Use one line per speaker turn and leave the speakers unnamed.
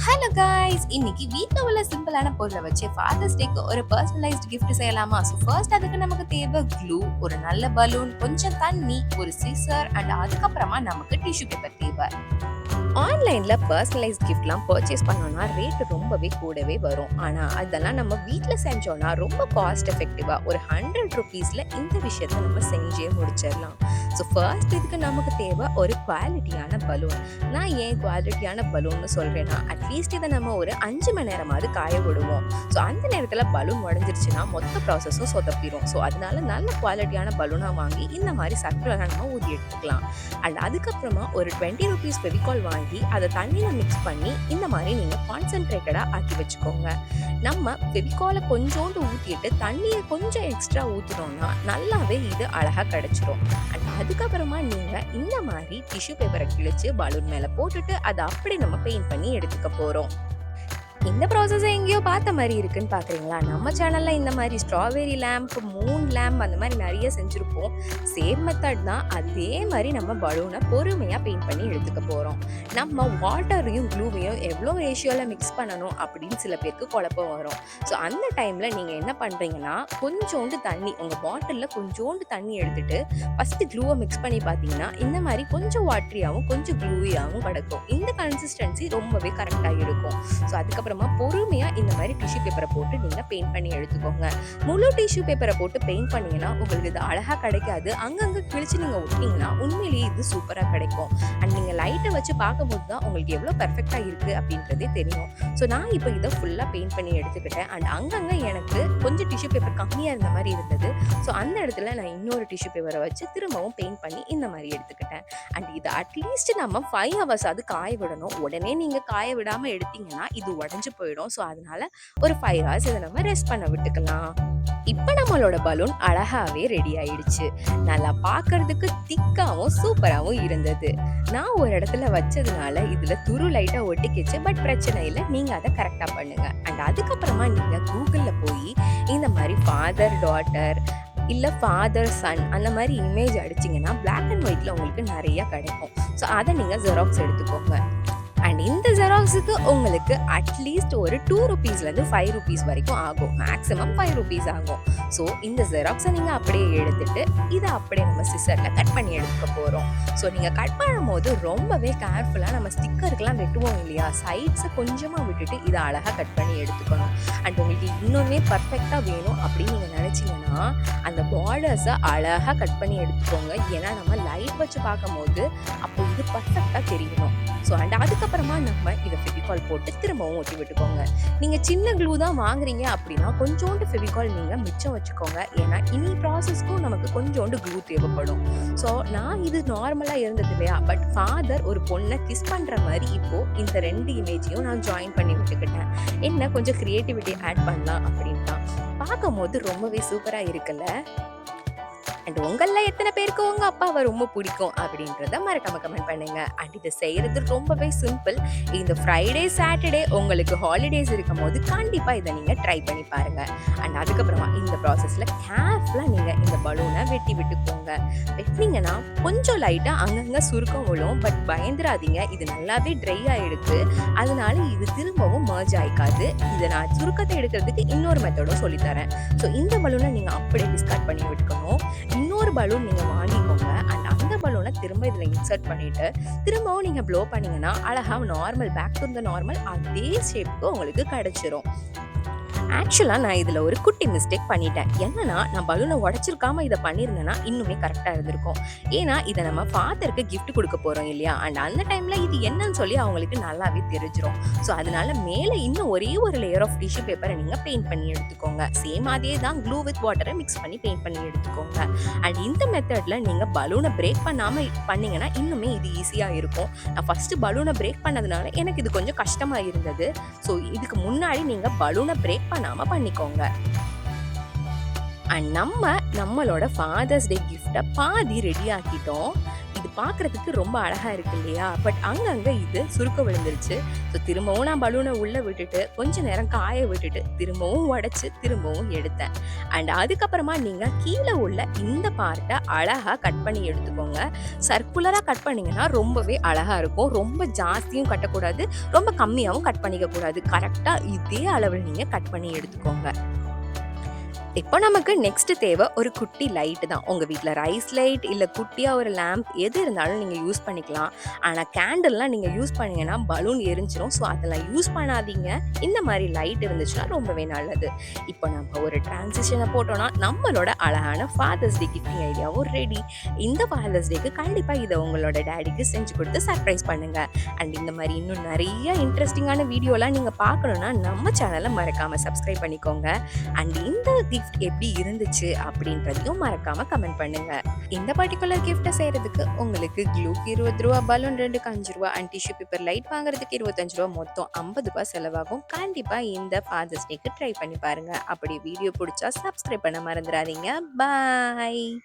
Hello guys, இன்னைக்கு வீட்டில் உள்ள சிம்பிளான பொருளை வச்சு ஃபாதர்ஸ் டேக்கு ஒரு பர்சனலைஸ்ட் கிஃப்ட் செய்யலாமா? ஸோ ஃபர்ஸ்ட் அதுக்கு நமக்கு தேவை க்ளூ, ஒரு நல்ல பலூன், கொஞ்சம் தண்ணி, ஒரு சிசர் அண்ட் அதுக்கப்புறமா நமக்கு டிஷ்யூ பேப்பர் தேவை. ஆன்லைன்ல பர்சனலைஸ்ட் கிஃப்ட்லாம் பர்ச்சேஸ் பண்ணோம்னா ரேட் ரொம்பவே கூடவே வரும். ஆனா அதெல்லாம் நம்ம வீட்டில் செஞ்சோம்னா ரொம்ப காஸ்ட் எஃபெக்டிவா ஒரு 100 ருபீஸ்ல இந்த விஷயத்த நம்ம செஞ்சே முடிச்சிடலாம். ஸோ ஃபர்ஸ்ட் இதுக்கு நமக்கு தேவை ஒரு குவாலிட்டியான பலூன். நான் ஏன் குவாலிட்டியான பலூன்னு சொல்றேன்னா, அட்லீஸ்ட் இதை நம்ம ஒரு 5 மணி நேரமாவது காய விடுவோம். ஸோ அந்த நேரத்தில் பலூன் உடஞ்சிருச்சுன்னா மொத்த ப்ராசஸும் சொதப்பிடும். ஸோ அதனால நல்ல குவாலிட்டியான பலூனாக வாங்கி இந்த மாதிரி சர்க்குலர் நம்ம ஊதி எடுத்துக்கலாம். அண்ட் அதுக்கப்புறமா ஒரு 20 ருபீஸ் ஃபெவிகால் வாங்கி அதை தண்ணியில் மிக்ஸ் பண்ணி இந்த மாதிரி நீங்கள் கான்சென்ட்ரேட்டடாக ஆக்கி வச்சுக்கோங்க. நம்ம ஃபெவிகாலை கொஞ்சோண்டு ஊற்றிட்டு தண்ணியை கொஞ்சம் எக்ஸ்ட்ரா ஊற்றினோம்னா நல்லாவே இது அழகாக கிடச்சிரும். அண்ட் அதுக்கப்புறமா நீங்கள் இந்த மாதிரி டிஷ்யூ பேப்பரை கிழிச்சு பலூன் மேலே போட்டுட்டு அதை அப்படி நம்ம பெயிண்ட் பண்ணி எடுத்துக்க போகிறோம். இந்த ப்ராசஸை எங்கேயோ பார்த்த மாதிரி இருக்குன்னு பார்க்குறீங்களா? நம்ம சேனலில் இந்த மாதிரி ஸ்ட்ராபெரி லேம்ப், மூன் லேம்ப் அந்த மாதிரி நிறைய செஞ்சுருப்போம். சேம் மெத்தட் தான். அதே மாதிரி நம்ம பலூனை பொறுமையாக பெயிண்ட் பண்ணி எடுத்துக்க போகிறோம். நம்ம வாட்டரையும் க்ளூவையும் எவ்வளோ ரேஷியோவில் மிக்ஸ் பண்ணணும் அப்படின்னு சில பேருக்கு குழப்பம் வரும். ஸோ அந்த டைமில் நீங்கள் என்ன பண்ணுறீங்கன்னா, கொஞ்சோண்டு தண்ணி, உங்கள் பாட்டிலில் கொஞ்சோண்டு தண்ணி எடுத்துகிட்டு ஃபஸ்ட்டு க்ளூவை மிக்ஸ் பண்ணி பார்த்தீங்கன்னா இந்த மாதிரி கொஞ்சம் வாட்டரியாகவும் கொஞ்சம் க்ளூவியாகவும் கிடக்கும். இந்த கன்சிஸ்டன்சி ரொம்பவே கரெக்டாக இருக்கும். ஸோ அதுக்கப்புறம் பொறுமையா இந்த மாதிரி டிஷ்யூ பேப்பரை போட்டு நீங்க பெயிண்ட் பண்ணி எடுத்துக்கோங்க. முழு டிஷ்யூ பேப்பரை போட்டு பெயிண்ட் பண்ணீங்கன்னா உங்களுக்கு இது அழகா கிடைக்காது. அங்கங்க கிழிச்சு நீங்க ஒட்டிங்கன்னா உண்மையிலேயே இது சூப்பரா கிடைக்கும். அண்ட் நீங்க லைட்டை வச்சு பார்க்கும்போது தான் உங்களுக்கு எவ்வளவு பெர்ஃபெக்டா இருக்கு அப்படின்றதே தெரியும். ஸோ நான் இப்போ இதை ஃபுல்லா பெயிண்ட் பண்ணி எடுத்துக்கிட்டேன். அண்ட் அங்கங்க எனக்கு கொஞ்சம் டிஷ்யூ பேப்பர் கம்மியா இருந்த மாதிரி இருந்தது. ஸோ அந்த இடத்துல நான் இன்னொரு டிஷ்யூ பேப்பரை வச்சு திரும்பவும் பெயிண்ட் பண்ணி இந்த மாதிரி எடுத்துக்கிட்டேன். அண்ட் இது அட்லீஸ்ட் நம்ம 5 hours அது காய விடணும். உடனே நீங்க காய விடாம எடுத்தீங்கன்னா இது உடஞ்சு போயிடும். ஸோ அதனால ஒரு 5 hours இதை நம்ம ரெஸ்ட் பண்ண விட்டுக்கலாம். இப்போ நம்மளோட பலூன் அழகாவே ரெடி ஆயிடுச்சு. நல்லா பார்க்கறதுக்கு திக்காவும் சூப்பராகவும் இருந்தது. நான் ஒரு இடத்துல வச்சதுனால இதுல துரு லைட்டா ஒட்டிக்கிச்சு. பட் பிரச்சனை இல்லை, நீங்க அதை கரெக்டா பண்ணுங்க. அண்ட் அதுக்கப்புறமா நீங்க கூகுள்ல போய் இந்த மாதிரி ஃபாதர் டாட்டர் இல்லை ஃபாதர் சன் அந்த மாதிரி இமேஜ் அடிச்சிங்கன்னா பிளாக் அண்ட் ஒயிட்ல உங்களுக்கு நிறைய கிடைக்கும். ஸோ அதை நீங்கள் ஜெராக்ஸ் எடுத்துக்கோங்க. அண்ட் இந்த ஜெராக்ஸுக்கு உங்களுக்கு அட்லீஸ்ட் ஒரு 2 ருபீஸ்லேருந்து 5 ருபீஸ் வரைக்கும் ஆகும். மேக்ஸிமம் 5 ருபீஸ் ஆகும். ஸோ இந்த ஜெராக்ஸை நீங்கள் அப்படியே எடுத்துட்டு இதை அப்படியே நம்ம சிசரில் கட் பண்ணி எடுத்துக்க போகிறோம். ஸோ நீங்கள் கட் பண்ணும்போது ரொம்பவே கேர்ஃபுல்லாக, நம்ம ஸ்டிக்கருக்கெல்லாம் வெட்டுவோம் இல்லையா, சைட்ஸை கொஞ்சமாக விட்டுட்டு இதை அழகாக கட் பண்ணி எடுத்துக்கணும். அண்ட் உங்களுக்கு இன்னுமே பர்ஃபெக்டாக வேணும் அப்படின்னு நீங்கள் நினச்சிங்கன்னா அந்த பார்டர்ஸை அழகாக கட் பண்ணி எடுத்துக்கோங்க. ஏன்னா நம்ம லைட் வச்சு பார்க்கும்போது அப்போ இது பர்ஃபெக்டாக தெரியணும். ஸோ அண்ட் அதுக்கப்புறமா நம்ம இதை ஃபெவிகால் போட்டு திரும்பவும் ஒட்டி விட்டுக்கோங்க. நீங்கள் சின்ன க்ளூ தான் வாங்குறீங்க அப்படின்னா கொஞ்சோண்டு ஃபெவிகால் நீங்கள் மிச்சம் வச்சுக்கோங்க. ஏன்னா இனி ப்ராசஸ்க்கும் நமக்கு கொஞ்சோண்டு க்ளூ தேவைப்படும். ஸோ நான் இது நார்மலாக இருந்தது இல்லையா, பட் ஃபாதர் ஒரு பொண்ணை கிஸ் பண்ணுற மாதிரி இப்போது இந்த 2 இமேஜையும் நான் ஜாயின் பண்ணி விட்டுக்கிட்டேன். என்ன கொஞ்சம் க்ரியேட்டிவிட்டி ஆட் பண்ணலாம் அப்படின்னு தான். பார்க்கும் போது ரொம்பவே சூப்பராக இருக்குல்ல? அண்ட் உங்களில் எத்தனை பேருக்கு உங்கள் அப்பாவை ரொம்ப பிடிக்கும் அப்படின்றத மறக்காம கமெண்ட் பண்ணுங்க. அண்ட் இதை செய்கிறது ரொம்பவே சிம்பிள். இந்த ஃப்ரைடே சாட்டர்டே உங்களுக்கு ஹாலிடேஸ் இருக்கும் போது கண்டிப்பாக இதை நீங்கள் ட்ரை பண்ணி பாருங்கள். அண்ட் அதுக்கப்புறமா இந்த ப்ராசஸில் கேர்ஃபுல்லாக நீங்கள் இந்த பலூனை வெட்டி விட்டுக்கோங்க. வெட்டினீங்கன்னா கொஞ்சம் லைட்டாக அங்கங்கே சுருக்கம் விழும். பட் பயந்துடாதீங்க, இது நல்லாவே ட்ரை ஆகிடுது. அதனால இது திரும்பவும் மர்ஜ் ஆகிக்காது. இதை நான் சுருக்கத்தை எடுக்கிறதுக்கு இன்னொரு மெத்தடும் சொல்லித்தரேன். ஸோ இந்த பலூனை நீங்கள் அப்படியே டிஸ்கார்ட் பண்ணி விட்டுக்கணும். இன்னொரு பலூன் நீங்கள் வாங்கிக்கோங்க. அண்ட் அந்த பலூனை திரும்ப இதில் இன்சர்ட் பண்ணிவிட்டு திரும்பவும் நீங்கள் ப்ளோ பண்ணிங்கன்னா அழகாக normal, back to the normal அதே ஷேப்புக்கு உங்களுக்கு கிடச்சிரும். ஆக்சுவலாக நான் இதில் ஒரு குட்டி மிஸ்டேக் பண்ணிட்டேன். என்னன்னா, நான் பலூனை உடச்சிருக்காம இதை பண்ணியிருந்தேன்னா இன்னுமே கரெக்டாக இருந்திருக்கும். ஏன்னா இதை நம்ம ஃபாதருக்கு கிஃப்ட் கொடுக்க போகிறோம் இல்லையா, அண்ட் அந்த டைமில் இது என்னன்னு சொல்லி அவங்களுக்கு நல்லாவே தெரிஞ்சிடும். ஸோ அதனால மேலே இன்னும் ஒரே ஒரு லேயர் ஆஃப் டிஷ்யூ பேப்பரை நீங்கள் பெயிண்ட் பண்ணி எடுத்துக்கோங்க. சேம் அதே தான், க்ளூ வித் வாட்டரை மிக்ஸ் பண்ணி பெயிண்ட் பண்ணி எடுத்துக்கோங்க. அண்ட் இந்த மெத்தடில் நீங்கள் பலூனை பிரேக் பண்ணாமல் பண்ணிங்கன்னா இன்னுமே இது ஈஸியாக இருக்கும். நான் ஃபஸ்ட்டு பலூனை பிரேக் பண்ணதுனால எனக்கு இது கொஞ்சம் கஷ்டமாக இருந்தது. ஸோ இதுக்கு முன்னாடி நீங்கள் பலூனை பிரேக் பண்ணாம பண்ணிக்கோங்க. அண்ட் நம்மளோட ஃபாதர்ஸ் டே கிஃப்டை பாதி ரெடி ஆக்கிட்டோம். இது பார்க்கறதுக்கு ரொம்ப அழகா இருக்கு இல்லையா? பட் அங்கங்க இது சுருக்க விழுந்துருச்சு. ஸோ திரும்பவும் நான் பலூன உள்ள விட்டுட்டு, கொஞ்ச நேரம் காய விட்டுட்டு, திரும்பவும் உடைச்சு, திரும்பவும் எடுத்தேன். அண்ட் அதுக்கப்புறமா நீங்க கீழ உள்ள இந்த பார்ட்ட அழகா கட் பண்ணி எடுத்துக்கோங்க. சர்க்குலரா கட் பண்ணீங்கன்னா ரொம்பவே அழகா இருக்கும். ரொம்ப ஜாஸ்தியும் கட்டக்கூடாது, ரொம்ப கம்மியாவும் கட் பண்ணிக்க கூடாது. கரெக்ட்டா இதே அளவில் நீங்க கட் பண்ணி எடுத்துக்கோங்க. இப்போ நமக்கு நெக்ஸ்ட் தேவை ஒரு குட்டி லைட் தான். உங்க வீட்ல ரைஸ் லைட் இல்ல குட்டியா ஒரு லேம்ப் எது இருந்தாலும் நீங்க யூஸ் பண்ணிக்கலாம். ஆனா கேண்டில்லாம் நீங்க யூஸ் பண்ணீங்கன்னா பலூன் எரிஞ்சிரும். ஸோ அதெல்லாம் யூஸ் பண்ணாதீங்க. இந்த மாதிரி லைட் இருந்துச்சுன்னா ரொம்பவே நல்லது. இப்போ நம்ம ஒரு டிரான்சிஷனை போட்டோம்னா நம்மளோட அழகான ஃபாதர்ஸ் டே கிஃப்டிங் ஐடியாவும் ரெடி. இந்த ஃபாதர்ஸ் டேக்கு கண்டிப்பா இதை உங்களோட டேடிக்கு செஞ்சு கொடுத்து சர்ப்ரைஸ் பண்ணுங்க. அண்ட் இந்த மாதிரி இன்னும் நிறைய இன்ட்ரெஸ்டிங்கான வீடியோலாம் நீங்க பார்க்கணும்னா நம்ம சேனலை மறக்காம சப்ஸ்கிரைப் பண்ணிக்கோங்க. அண்ட் இந்த கிஃப்ட் எப்படி இருந்துச்சு அப்படின்றதையும் மறக்காம கமெண்ட் பண்ணுங்க. இந்த பர்டிகுலர் கிஃப்ட்டை செய்யறதுக்கு உங்களுக்கு க்ளூக்கு ரூ. 20, பலூன் 2க்கு ரூ. 5 அண்ட் டிஷ்யூ பேப்பர் லைட் வாங்குறதுக்கு ரூ. 25, மொத்தம் ரூ. 50 செலவாகும். கண்டிப்பா இந்த ஃபாதர்ஸ் டேக்கு ட்ரை பண்ணி பாருங்க. அப்படி வீடியோ பிடிச்சா சப்ஸ்கிரைப் பண்ண மறந்துடாதீங்க. பாய்.